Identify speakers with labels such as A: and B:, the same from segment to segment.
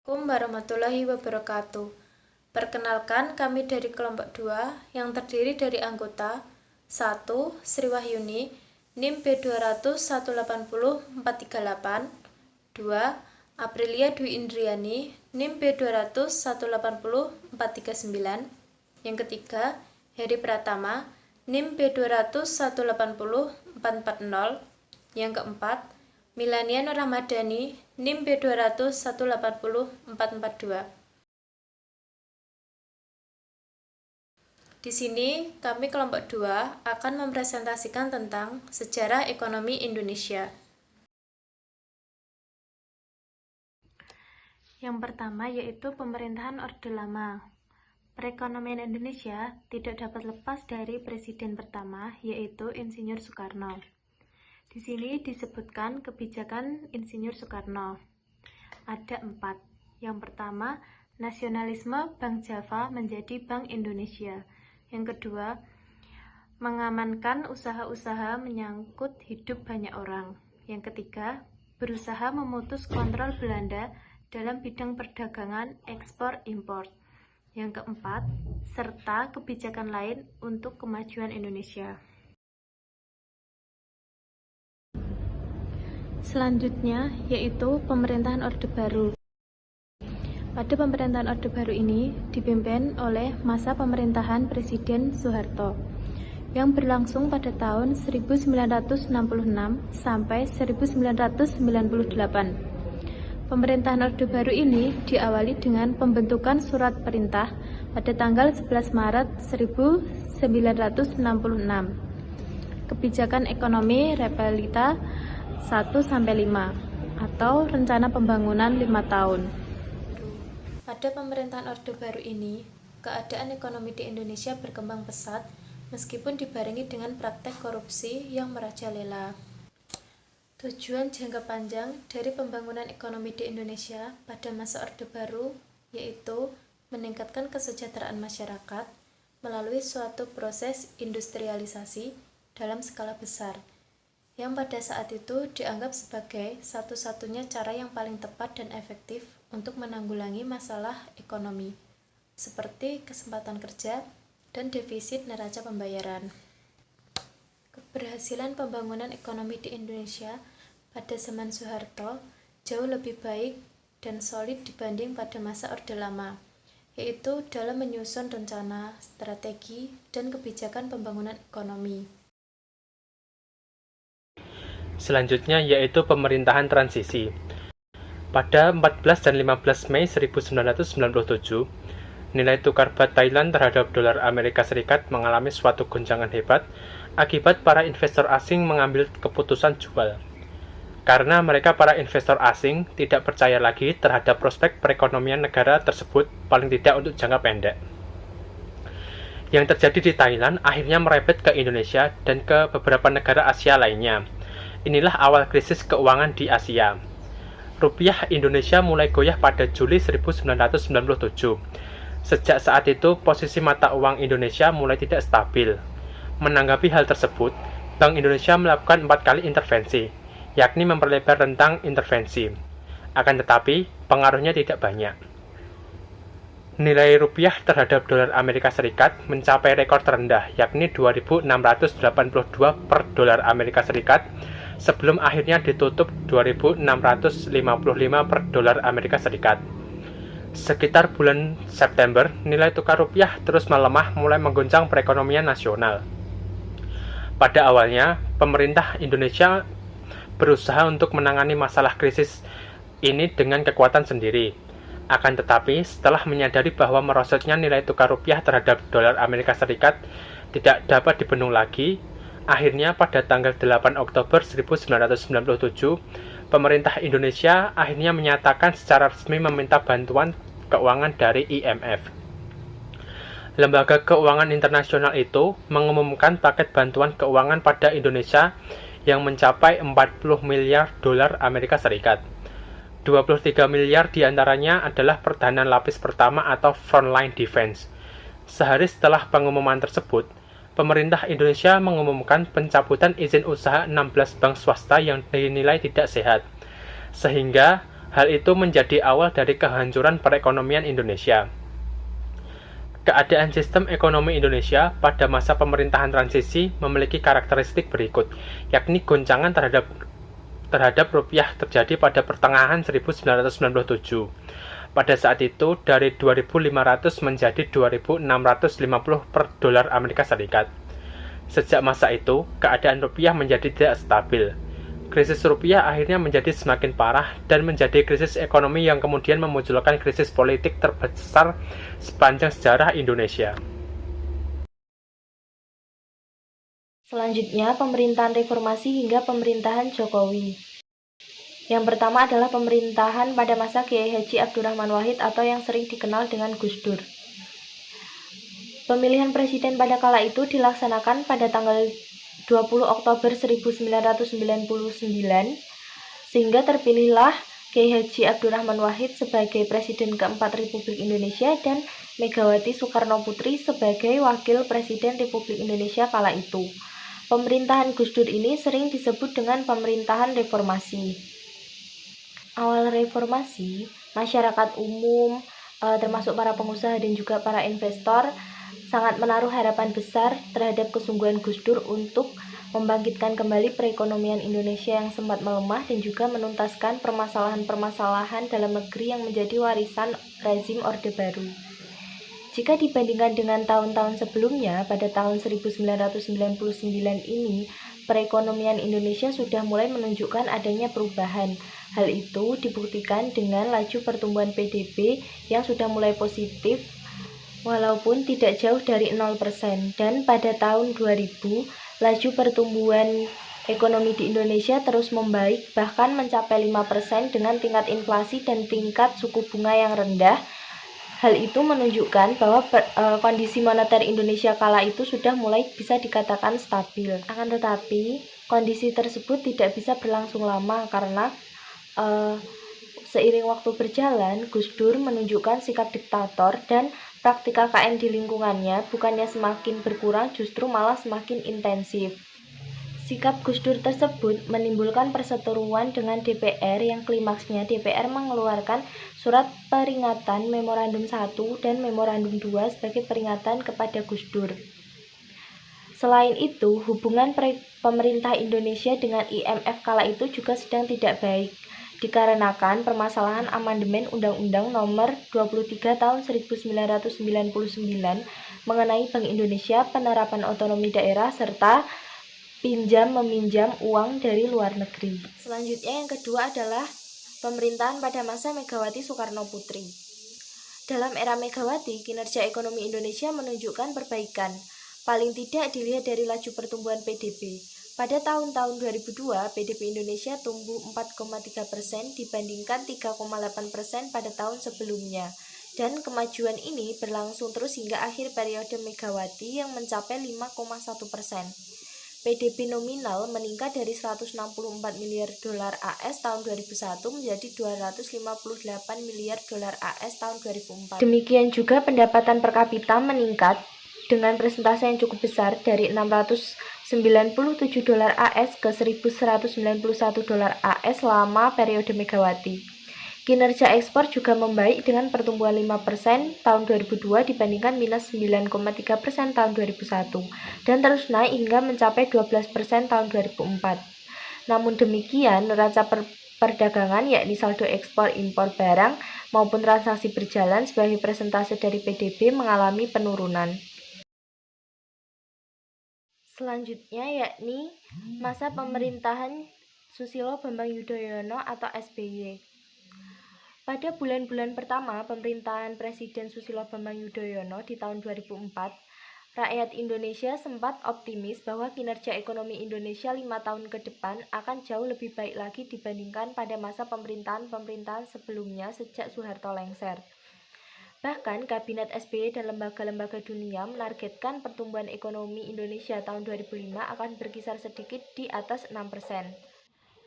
A: Assalamualaikum warahmatullahi wabarakatuh. Perkenalkan, kami dari kelompok 2 yang terdiri dari anggota 1. Sri Wahyuni, NIM B200180438. 2. Aprilia Dwi Indriani, NIM B200180439. Yang ketiga, Heri Pratama, NIM B200180440. Yang keempat, Milania Nur Ramadhani, NIM B200180442. Di sini, kami kelompok 2 akan mempresentasikan tentang sejarah ekonomi Indonesia. Yang pertama yaitu pemerintahan Orde Lama. Perekonomian Indonesia tidak dapat lepas dari presiden pertama, yaitu Insinyur Soekarno. Di sini disebutkan kebijakan Insinyur Soekarno. Ada 4. Yang pertama, nasionalisme Bank Java menjadi Bank Indonesia. Yang kedua, mengamankan usaha-usaha menyangkut hidup banyak orang. Yang ketiga, berusaha memutus kontrol Belanda dalam bidang perdagangan ekspor-impor. Yang keempat, serta kebijakan lain untuk kemajuan Indonesia. Selanjutnya yaitu pemerintahan Orde Baru. Pada pemerintahan Orde Baru ini dipimpin oleh masa pemerintahan Presiden Soeharto yang berlangsung pada tahun 1966 sampai 1998. Pemerintahan Orde Baru ini diawali dengan pembentukan surat perintah pada tanggal 11 Maret 1966. Kebijakan ekonomi Repelita 1-5 atau rencana pembangunan 5 tahun. Pada pemerintahan Orde Baru ini, keadaan ekonomi di Indonesia berkembang pesat meskipun dibarengi dengan praktek korupsi yang merajalela. Tujuan jangka panjang dari pembangunan ekonomi di Indonesia pada masa Orde Baru yaitu meningkatkan kesejahteraan masyarakat melalui suatu proses industrialisasi dalam skala besar, yang pada saat itu dianggap sebagai satu-satunya cara yang paling tepat dan efektif untuk menanggulangi masalah ekonomi, seperti kesempatan kerja dan defisit neraca pembayaran. Keberhasilan pembangunan ekonomi di Indonesia pada zaman Soeharto jauh lebih baik dan solid dibanding pada masa Orde Lama, yaitu dalam menyusun rencana, strategi, dan kebijakan pembangunan ekonomi.
B: Selanjutnya yaitu pemerintahan transisi. Pada 14 dan 15 Mei 1997, nilai tukar baht Thailand terhadap dolar Amerika Serikat mengalami suatu goncangan hebat akibat para investor asing mengambil keputusan jual. Karena mereka para investor asing tidak percaya lagi terhadap prospek perekonomian negara tersebut, paling tidak untuk jangka pendek. Yang terjadi di Thailand akhirnya merembet ke Indonesia dan ke beberapa negara Asia lainnya. Inilah awal krisis keuangan di Asia. Rupiah Indonesia mulai goyah pada Juli 1997. Sejak saat itu, posisi mata uang Indonesia mulai tidak stabil. Menanggapi hal tersebut, Bank Indonesia melakukan 4 kali intervensi, yakni memperlebar rentang intervensi. Akan tetapi, pengaruhnya tidak banyak. Nilai rupiah terhadap dolar Amerika Serikat mencapai rekor terendah, yakni 2.682 per dolar Amerika Serikat, sebelum akhirnya ditutup 2.655 per dolar Amerika Serikat. Sekitar bulan September, nilai tukar rupiah terus melemah mulai mengguncang perekonomian nasional. Pada awalnya, pemerintah Indonesia berusaha untuk menangani masalah krisis ini dengan kekuatan sendiri. Akan tetapi, setelah menyadari bahwa merosotnya nilai tukar rupiah terhadap dolar Amerika Serikat tidak dapat dibendung lagi, akhirnya pada tanggal 8 Oktober 1997, pemerintah Indonesia akhirnya menyatakan secara resmi meminta bantuan keuangan dari IMF. Lembaga Keuangan Internasional itu mengumumkan paket bantuan keuangan pada Indonesia yang mencapai 40 miliar dolar Amerika Serikat. 23 miliar diantaranya adalah pertahanan lapis pertama atau frontline defense. Sehari setelah pengumuman tersebut, pemerintah Indonesia mengumumkan pencabutan izin usaha 16 bank swasta yang dinilai tidak sehat, sehingga Hal itu menjadi awal dari kehancuran perekonomian Indonesia. Keadaan sistem ekonomi Indonesia pada masa pemerintahan transisi memiliki karakteristik berikut, yakni goncangan terhadap rupiah terjadi pada pertengahan 1997. Pada saat itu, dari 2.500 menjadi 2.650 per dolar Amerika Serikat. Sejak masa itu, keadaan rupiah menjadi tidak stabil. Krisis rupiah akhirnya menjadi semakin parah dan menjadi krisis ekonomi yang kemudian memunculkan krisis politik terbesar sepanjang sejarah Indonesia.
A: Selanjutnya, pemerintahan reformasi hingga pemerintahan Jokowi. Yang pertama adalah pemerintahan pada masa Kiai Haji Abdurrahman Wahid atau yang sering dikenal dengan Gus Dur. Pemilihan presiden pada kala itu dilaksanakan pada tanggal 20 Oktober 1999, sehingga terpilihlah Kiai Haji Abdurrahman Wahid sebagai Presiden keempat Republik Indonesia dan Megawati Soekarno Putri sebagai Wakil Presiden Republik Indonesia kala itu. Pemerintahan Gus Dur ini sering disebut dengan pemerintahan reformasi. Awal reformasi, masyarakat umum, termasuk para pengusaha dan juga para investor, sangat menaruh harapan besar terhadap kesungguhan Gus Dur untuk membangkitkan kembali perekonomian Indonesia yang sempat melemah dan juga menuntaskan permasalahan-permasalahan dalam negeri yang menjadi warisan rezim Orde Baru. Jika dibandingkan dengan tahun-tahun sebelumnya, pada tahun 1999 ini, perekonomian Indonesia sudah mulai menunjukkan adanya perubahan. Hal itu dibuktikan dengan laju pertumbuhan PDB yang sudah mulai positif, walaupun tidak jauh dari 0%, dan pada tahun 2000, laju pertumbuhan ekonomi di Indonesia terus membaik, bahkan mencapai 5% dengan tingkat inflasi dan tingkat suku bunga yang rendah. Hal itu menunjukkan bahwa kondisi moneter Indonesia kala itu sudah mulai bisa dikatakan stabil. Akan tetapi, kondisi tersebut tidak bisa berlangsung lama karena seiring waktu berjalan, Gus Dur menunjukkan sikap diktator dan praktik KKN di lingkungannya bukannya semakin berkurang, justru malah semakin intensif. Sikap Gus Dur tersebut menimbulkan perseteruan dengan DPR yang klimaksnya DPR mengeluarkan surat peringatan Memorandum 1 dan Memorandum 2 sebagai peringatan kepada Gus Dur. Selain itu, hubungan pemerintah Indonesia dengan IMF kala itu juga sedang tidak baik, dikarenakan permasalahan amandemen Undang-Undang Nomor 23 Tahun 1999 mengenai Bank Indonesia, penerapan otonomi daerah, serta pinjam-meminjam uang dari luar negeri. Selanjutnya yang kedua adalah pemerintahan pada masa Megawati Soekarno Putri. Dalam era Megawati, kinerja ekonomi Indonesia menunjukkan perbaikan, paling tidak dilihat dari laju pertumbuhan PDB. Pada tahun-tahun 2002, PDB Indonesia tumbuh 4,3% dibandingkan 3,8% pada tahun sebelumnya. Dan kemajuan ini berlangsung terus hingga akhir periode Megawati yang mencapai 5,1%. PDB nominal meningkat dari 164 miliar dolar AS tahun 2001 menjadi 258 miliar dolar AS tahun 2004. Demikian juga pendapatan per kapita meningkat dengan persentase yang cukup besar dari 697 dolar AS ke 1191 dolar AS selama periode Megawati. Kinerja ekspor juga membaik dengan pertumbuhan 5% tahun 2002 dibandingkan minus 9,3% tahun 2001 dan terus naik hingga mencapai 12% tahun 2004. Namun demikian, neraca perdagangan yakni saldo ekspor impor barang maupun transaksi berjalan sebagai persentase dari PDB mengalami penurunan. Selanjutnya yakni masa pemerintahan Susilo Bambang Yudhoyono atau SBY. Pada bulan-bulan pertama pemerintahan Presiden Susilo Bambang Yudhoyono di tahun 2004, rakyat Indonesia sempat optimis bahwa kinerja ekonomi Indonesia 5 tahun ke depan akan jauh lebih baik lagi dibandingkan pada masa pemerintahan sebelumnya sejak Soeharto lengser. Bahkan, Kabinet SBY dan lembaga-lembaga dunia menargetkan pertumbuhan ekonomi Indonesia tahun 2005 akan berkisar sedikit di atas 6%.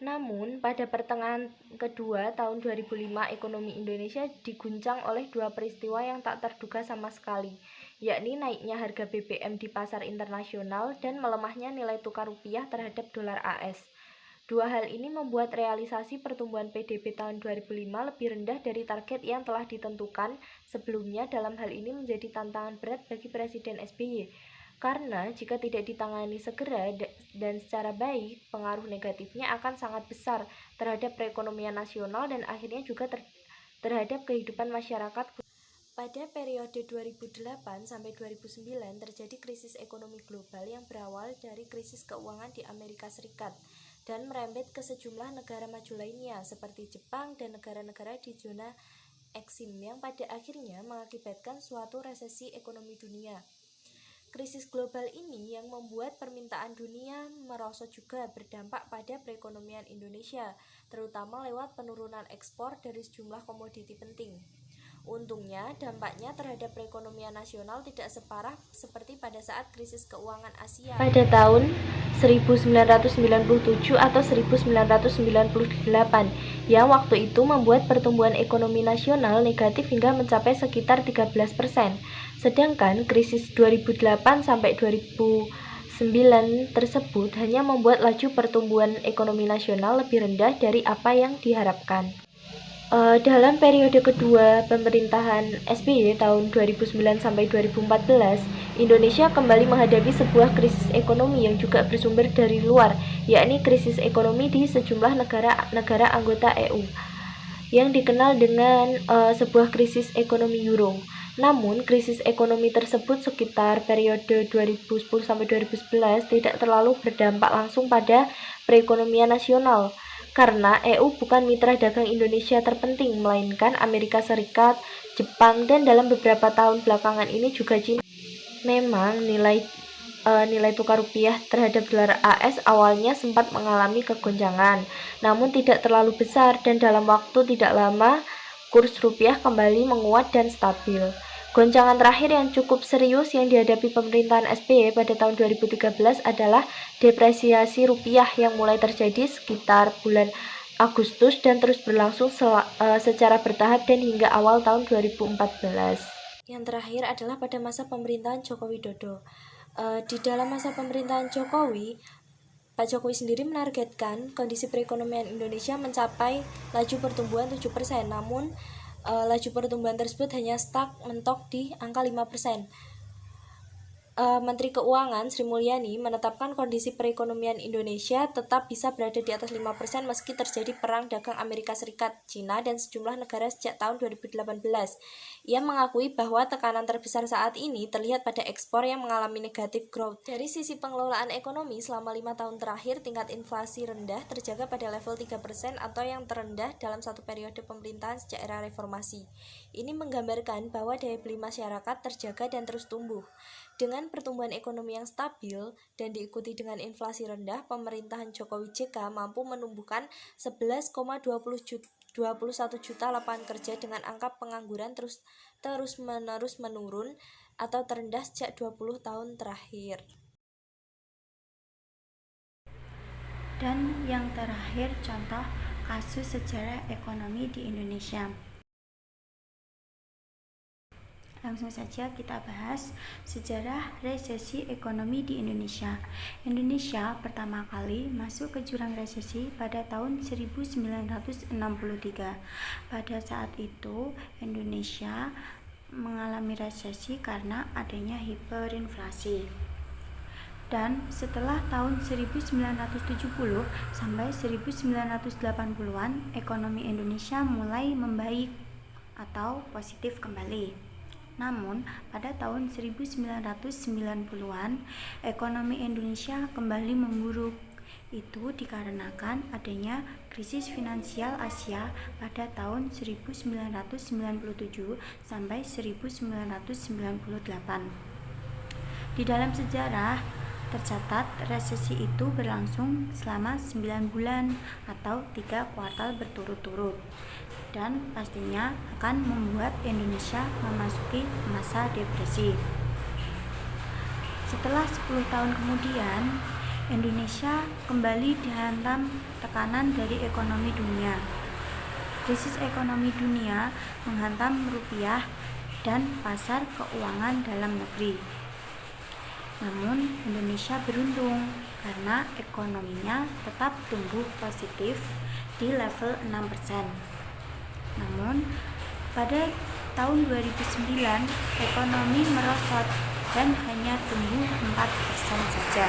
A: Namun, pada pertengahan kedua tahun 2005, ekonomi Indonesia diguncang oleh dua peristiwa yang tak terduga sama sekali, yakni naiknya harga BBM di pasar internasional dan melemahnya nilai tukar rupiah terhadap dolar AS. Dua hal ini membuat realisasi pertumbuhan PDB tahun 2005 lebih rendah dari target yang telah ditentukan sebelumnya. Dalam hal ini menjadi tantangan berat bagi Presiden SBY. Karena jika tidak ditangani segera dan secara baik, pengaruh negatifnya akan sangat besar terhadap perekonomian nasional dan akhirnya juga terhadap kehidupan masyarakat. Pada periode 2008 sampai 2009 terjadi krisis ekonomi global yang berawal dari krisis keuangan di Amerika Serikat dan merembet ke sejumlah negara maju lainnya seperti Jepang dan negara-negara di zona Eksim yang pada akhirnya mengakibatkan suatu resesi ekonomi dunia. Krisis global ini yang membuat permintaan dunia merosot juga berdampak pada perekonomian Indonesia, terutama lewat penurunan ekspor dari sejumlah komoditi penting. Untungnya, dampaknya terhadap perekonomian nasional tidak separah seperti pada saat krisis keuangan Asia pada tahun 1997 atau 1998, yang waktu itu membuat pertumbuhan ekonomi nasional negatif hingga mencapai sekitar 13%. Sedangkan krisis 2008 sampai 2009 tersebut hanya membuat laju pertumbuhan ekonomi nasional lebih rendah dari apa yang diharapkan. Dalam periode kedua pemerintahan SBY tahun 2009 sampai 2014, Indonesia kembali menghadapi sebuah krisis ekonomi yang juga bersumber dari luar, yakni krisis ekonomi di sejumlah negara anggota EU, yang dikenal dengan sebuah krisis ekonomi euro. Namun, krisis ekonomi tersebut sekitar periode 2010 sampai 2011 tidak terlalu berdampak langsung pada perekonomian nasional. Karena EU bukan mitra dagang Indonesia terpenting, melainkan Amerika Serikat, Jepang, dan dalam beberapa tahun belakangan ini juga Cina. Memang nilai tukar rupiah terhadap dolar AS awalnya sempat mengalami kegoncangan, namun tidak terlalu besar dan dalam waktu tidak lama kurs rupiah kembali menguat dan stabil. Goncangan terakhir yang cukup serius yang dihadapi pemerintahan SBY pada tahun 2013 adalah depresiasi rupiah yang mulai terjadi sekitar bulan Agustus dan terus berlangsung secara bertahap dan hingga awal tahun 2014. Yang terakhir adalah pada masa pemerintahan Joko Widodo. Di dalam masa pemerintahan Jokowi, Pak Jokowi sendiri menargetkan kondisi perekonomian Indonesia mencapai laju pertumbuhan 7%, namun laju pertumbuhan tersebut hanya stuck mentok di angka 5%. Menteri Keuangan Sri Mulyani menetapkan kondisi perekonomian Indonesia tetap bisa berada di atas 5% meski terjadi perang dagang Amerika Serikat, Cina, dan sejumlah negara sejak tahun 2018. Ia mengakui bahwa tekanan terbesar saat ini terlihat pada ekspor yang mengalami negative growth. Dari sisi pengelolaan ekonomi, selama 5 tahun terakhir tingkat inflasi rendah terjaga pada level 3% atau yang terendah dalam satu periode pemerintahan sejak era reformasi. Ini menggambarkan bahwa daya beli masyarakat terjaga dan terus tumbuh. Dengan pertumbuhan ekonomi yang stabil dan diikuti dengan inflasi rendah, pemerintahan Jokowi JK mampu menumbuhkan 11,21 juta lapangan kerja dengan angka pengangguran terus-menerus menurun atau terendah sejak 20 tahun terakhir.
C: Dan yang terakhir, contoh kasus sejarah ekonomi di Indonesia. Langsung saja kita bahas sejarah resesi ekonomi di Indonesia. Indonesia pertama kali masuk ke jurang resesi pada tahun 1963. Pada saat itu, Indonesia mengalami resesi karena adanya hiperinflasi. Dan setelah tahun 1970 sampai 1980-an, ekonomi Indonesia mulai membaik atau positif kembali. Namun, pada tahun 1990-an, ekonomi Indonesia kembali memburuk. Itu dikarenakan adanya krisis finansial Asia pada tahun 1997 sampai 1998. Di dalam sejarah, tercatat resesi itu berlangsung selama 9 bulan atau 3 kuartal berturut-turut, dan pastinya akan membuat Indonesia memasuki masa depresi. Setelah 10 tahun kemudian, Indonesia kembali dihantam tekanan dari ekonomi dunia. Krisis ekonomi dunia menghantam rupiah dan pasar keuangan dalam negeri. Namun, Indonesia beruntung karena ekonominya tetap tumbuh positif di level 6%. Namun, pada tahun 2009 ekonomi merosot dan hanya tumbuh 4% saja.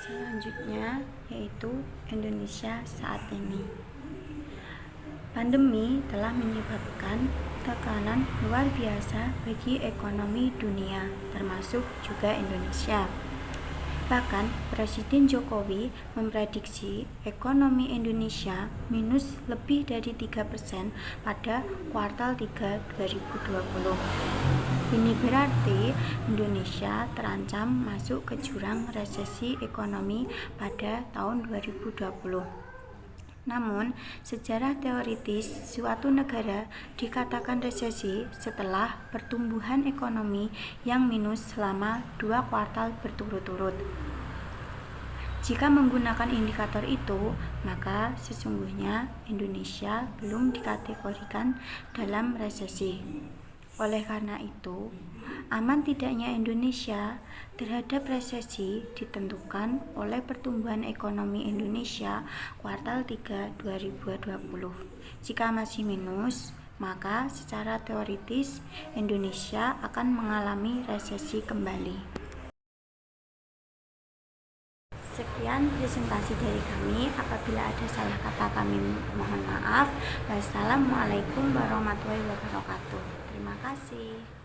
C: Selanjutnya yaitu Indonesia saat ini. Pandemi telah menyebabkan tekanan luar biasa bagi ekonomi dunia, termasuk juga Indonesia. Bahkan Presiden Jokowi memprediksi ekonomi Indonesia minus lebih dari 3% pada kuartal 3 2020. Ini berarti Indonesia terancam masuk ke jurang resesi ekonomi pada tahun 2020. Namun, secara teoritis suatu negara dikatakan resesi setelah pertumbuhan ekonomi yang minus selama 2 kuartal berturut-turut. Jika menggunakan indikator itu, maka sesungguhnya Indonesia belum dikategorikan dalam resesi. Oleh karena itu, aman tidaknya Indonesia terhadap resesi ditentukan oleh pertumbuhan ekonomi Indonesia kuartal 3 2020. Jika masih minus, maka secara teoritis Indonesia akan mengalami resesi kembali. Sekian presentasi dari kami. Apabila ada salah kata kami mohon maaf. Wassalamualaikum warahmatullahi wabarakatuh. Terima kasih.